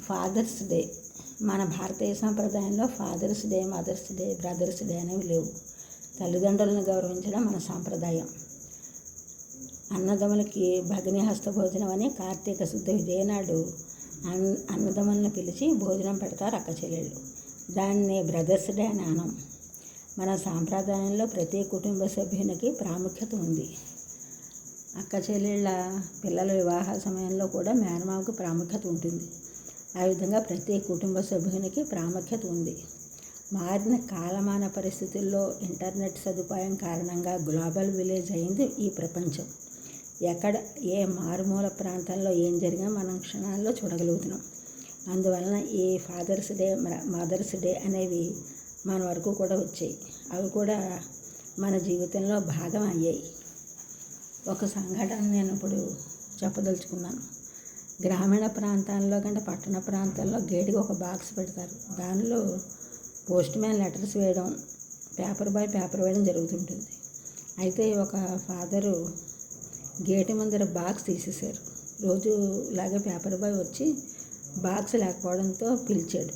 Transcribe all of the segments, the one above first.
Fathers day. మన భారతీయ సంప్రదాయంలో father's day, mother's day, brother's day అనేవి లేవు. తల్లిదండ్రులను గౌరవించడం మన సాంప్రదాయం. అన్నదమ్ములకి భగిని హస్త భోజనం అని కార్తీక శుద్ధ విజయనాడు అన్నదమ్ములను పిలిచి భోజనం పెడతారు అక్క చెల్లెళ్ళు. దాన్ని బ్రదర్స్ డే అని అనం. మన సాంప్రదాయంలో ప్రతి కుటుంబ సభ్యునికి ప్రాముఖ్యత ఉంది. అక్క చెల్లెళ్ళ పిల్లల వివాహ సమయంలో కూడా మేనమామకు ప్రాముఖ్యత ఉంటుంది. ఆ విధంగా ప్రతి కుటుంబ సభ్యునికి ప్రాముఖ్యత ఉంది. మారిన కాలమాన పరిస్థితుల్లో ఇంటర్నెట్ సదుపాయం కారణంగా గ్లోబల్ విలేజ్ అయింది ఈ ప్రపంచం. ఎక్కడ ఏ మారుమూల ప్రాంతంలో ఏం జరిగినా మనం క్షణాల్లో చూడగలుగుతున్నాం. అందువలన ఈ ఫాదర్స్ డే, మదర్స్ డే అనేవి మన వరకు కూడా వచ్చాయి. అవి కూడా మన జీవితంలో భాగం అయ్యాయి. ఒక సంఘటన నేను ఇప్పుడు చెప్పదలుచుకున్నాను. గ్రామీణ ప్రాంతాల్లో కంటే పట్టణ ప్రాంతాల్లో గేటుకి ఒక బాక్స్ పెడతారు. దానిలో పోస్ట్ మ్యాన్ లెటర్స్ వేయడం, పేపర్ బాయ్ పేపర్ వేయడం జరుగుతుంటుంది. అయితే ఒక ఫాదరు గేటు ముందర బాక్స్ తీసేశారు. రోజులాగే పేపర్ బాయ్ వచ్చి బాక్స్ లేకపోవడంతో పిలిచాడు.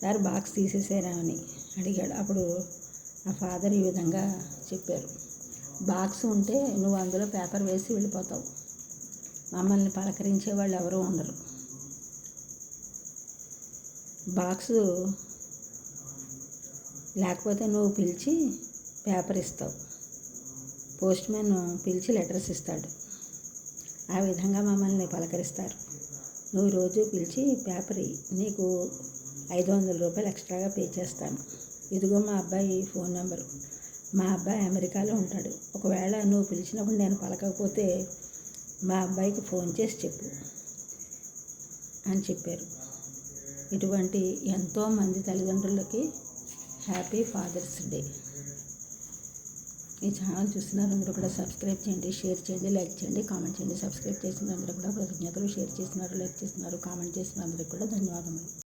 సార్ బాక్స్ తీసేసారా అని అడిగాడు. అప్పుడు ఆ ఫాదర్ ఈ విధంగా చెప్పారు, బాక్స్ ఉంటే నువ్వు అందులో పేపర్ వేసి వెళ్ళిపోతావు. మమ్మల్ని పలకరించే వాళ్ళు ఎవరూ ఉండరు. బాక్సు లేకపోతే నువ్వు పిలిచి పేపర్ ఇస్తావు. పోస్ట్ మ్యాన్ పిలిచి లెటర్స్ ఇస్తాడు. ఆ విధంగా మమ్మల్ని పలకరిస్తారు. నువ్వు రోజు పిలిచి పేపర్ నీకు 500 రూపాయలు ఎక్స్ట్రాగా పే చేస్తాను. ఇదిగో మా అబ్బాయి ఫోన్ నెంబరు. మా అబ్బాయి అమెరికాలో ఉంటాడు. ఒకవేళ నువ్వు పిలిచినప్పుడు నేను పలకకపోతే మా అబ్బాయికి ఫోన్ చేసి చెప్పు అని చెప్పారు. ఇటువంటి ఎంతోమంది తల్లిదండ్రులకి హ్యాపీ ఫాదర్స్ డే. ఈ ఛానల్ చూస్తున్నారు అందరూ కూడా సబ్స్క్రైబ్ చేయండి, షేర్ చేయండి, లైక్ చేయండి, కామెంట్ చేయండి. సబ్స్క్రైబ్ చేసిన అందరూ కూడా కృతజ్ఞతలు. షేర్ చేస్తున్నారు, లైక్ చేస్తున్నారు, కామెంట్ చేస్తున్న అందరికీ కూడా ధన్యవాదములు.